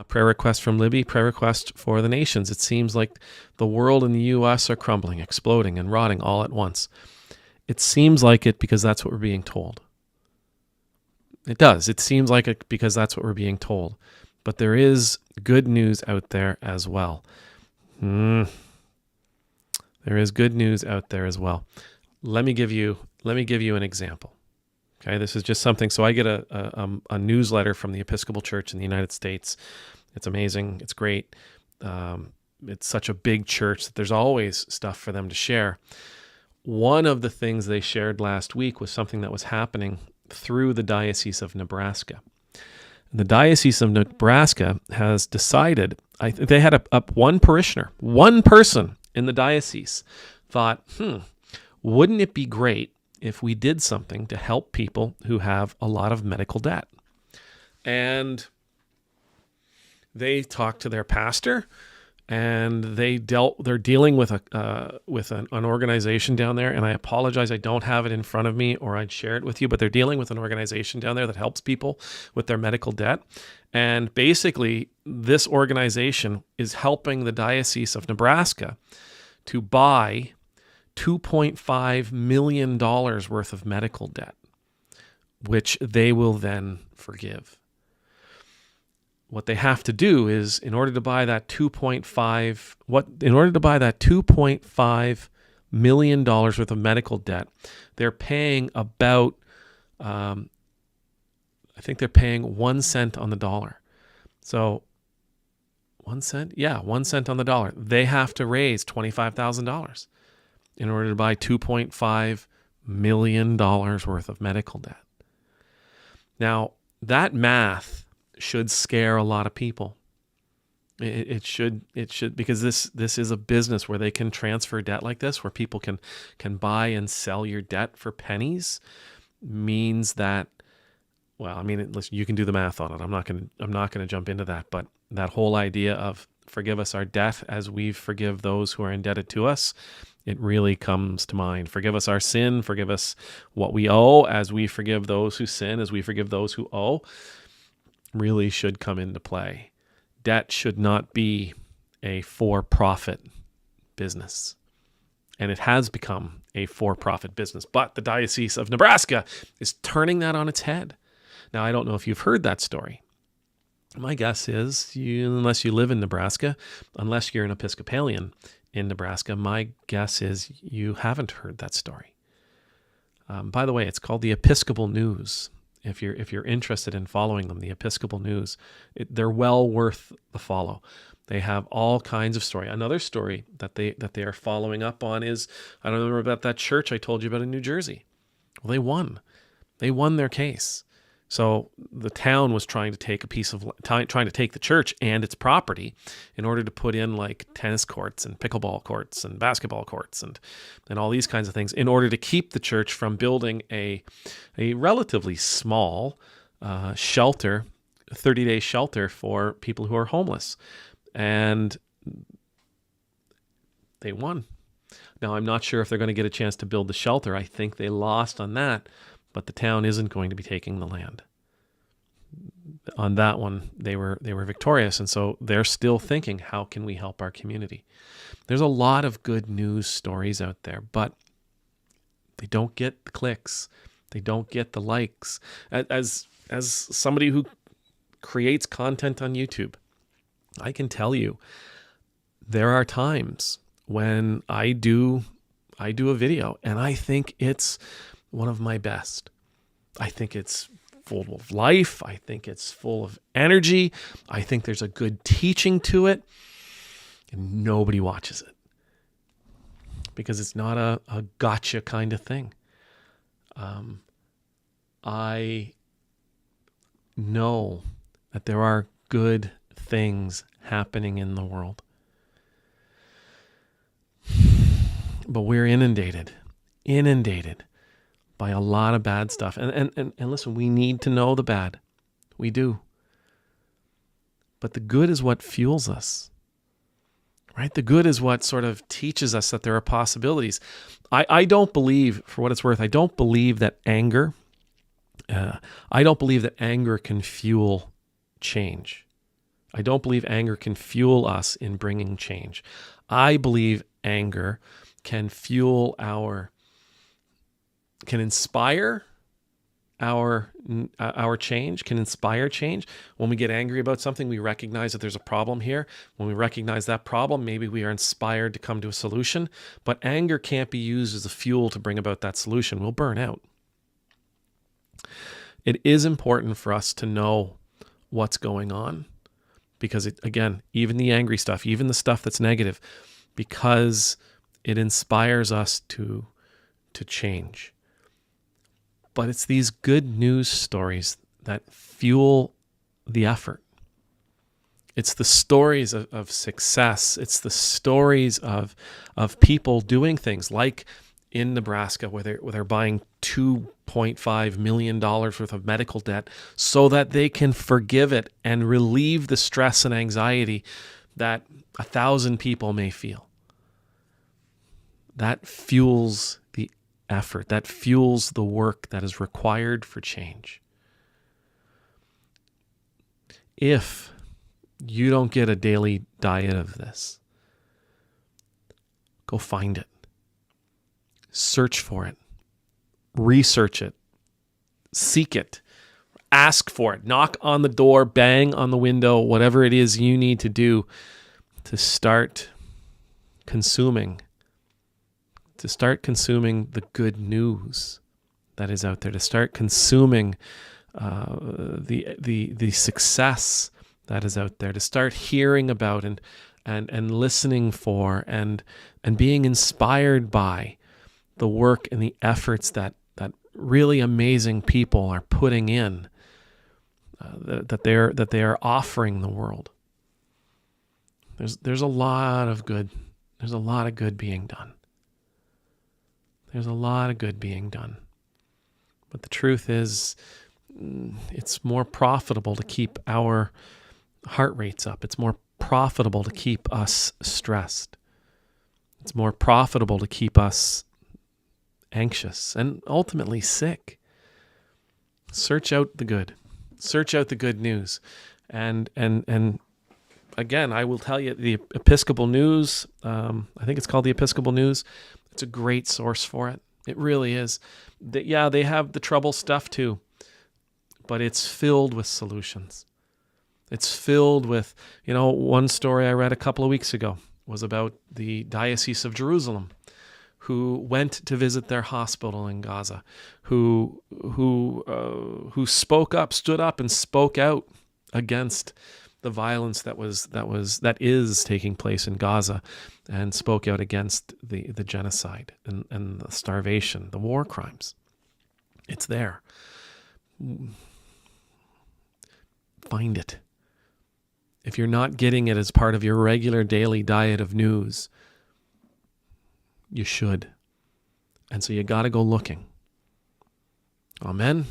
Prayer request from Libby, prayer request for the nations. It seems like the world and the U.S. are crumbling, exploding, and rotting all at once. It seems like it because that's what we're being told. It does. It seems like it because that's what we're being told. But there is good news out there as well. There is good news out there as well. Let me give you an example. Okay, this is just something. So I get a newsletter from the Episcopal Church in the United States. It's amazing. It's great. It's such a big church that there's always stuff for them to share. One of the things they shared last week was something that was happening through the Diocese of Nebraska. The Diocese of Nebraska has decided, they had one parishioner, one person in the diocese thought, wouldn't it be great if we did something to help people who have a lot of medical debt? And they talked to their pastor, and they're dealing with an organization down there. And I apologize, I don't have it in front of me, or I'd share it with you. But they're dealing with an organization down there that helps people with their medical debt. And basically, this organization is helping the Diocese of Nebraska to buy $2.5 million worth of medical debt, which they will then forgive. What they have to do is, in order to buy that $2.5 million worth of medical debt, they're paying about, I think they're paying 1 cent on the dollar. So 1 cent? Yeah, 1 cent on the dollar. They have to raise $25,000 in order to buy $2.5 million worth of medical debt. Now, that math should scare a lot of people. It should, because this is a business where they can transfer debt like this, where people can buy and sell your debt for pennies. Means that, well, I mean, listen, you can do the math on it. I'm not going to jump into that, but that whole idea of forgive us our debt as we forgive those who are indebted to us, it really comes to mind. Forgive us our sin, forgive us what we owe as we forgive those who sin, as we forgive those who owe, really should come into play. Debt should not be a for-profit business. And it has become a for-profit business. But the Diocese of Nebraska is turning that on its head. Now, I don't know if you've heard that story. My guess is, unless you live in Nebraska, unless you're an Episcopalian in Nebraska, my guess is you haven't heard that story. By the way, it's called the Episcopal News. If you're interested in following them, the Episcopal News, they're well worth the follow. They have all kinds of story. Another story that they are following up on is, I don't remember about that church I told you about in New Jersey. Well, they won. They won their case. So the town was trying to take the church and its property in order to put in like tennis courts and pickleball courts and basketball courts and all these kinds of things in order to keep the church from building a relatively small shelter, 30-day shelter for people who are homeless. And they won. Now, I'm not sure if they're going to get a chance to build the shelter. I think they lost on that. But the town isn't going to be taking the land. On that one, they were victorious, and so they're still thinking, how can we help our community? There's a lot of good news stories out there, but they don't get the clicks. They don't get the likes. As somebody who creates content on YouTube, I can tell you there are times when I do a video and I think it's one of my best. I think it's full of life. I think it's full of energy. I think there's a good teaching to it. And nobody watches it. Because it's not a gotcha kind of thing. I know that there are good things happening in the world. But we're inundated by a lot of bad stuff. And listen, we need to know the bad. We do. But the good is what fuels us, right? The good is what sort of teaches us that there are possibilities. I don't believe, for what it's worth, I don't believe that anger can fuel change. I don't believe anger can fuel us in bringing change. I believe anger can can inspire our change, can inspire change. When we get angry about something, we recognize that there's a problem here. When we recognize that problem, maybe we are inspired to come to a solution. But anger can't be used as a fuel to bring about that solution. We'll burn out. It is important for us to know what's going on, because again, even the angry stuff, even the stuff that's negative, because it inspires us to change. But it's these good news stories that fuel the effort. It's the stories of success. It's the stories of people doing things like in Nebraska where they're buying $2.5 million worth of medical debt so that they can forgive it and relieve the stress and anxiety that 1,000 people may feel. That fuels the effort. That fuels the work that is required for change. If you don't get a daily diet of this, go find it. Search for it. Research it. Seek it. Ask for it. Knock on the door, bang on the window, whatever it is you need to do to start consuming. To start consuming the good news that is out there, to start consuming the success that is out there, to start hearing about and listening for and being inspired by the work and the efforts that really amazing people are putting in, that they are offering the world. There's a lot of good. There's a lot of good being done. There's a lot of good being done. But the truth is, it's more profitable to keep our heart rates up. It's more profitable to keep us stressed. It's more profitable to keep us anxious and ultimately sick. Search out the good. Search out the good news. And again, I will tell you, the Episcopal News, I think it's called the Episcopal News. It's a great source for it. It really is. They have the trouble stuff too, but it's filled with solutions. It's filled with, one story I read a couple of weeks ago was about the Diocese of Jerusalem, who went to visit their hospital in Gaza, who spoke up, stood up and spoke out against the violence that is taking place in Gaza, and spoke out against the genocide and the starvation, the war crimes. It's there. Find it. If you're not getting it as part of your regular daily diet of news, you should. And so you got to go looking. Amen.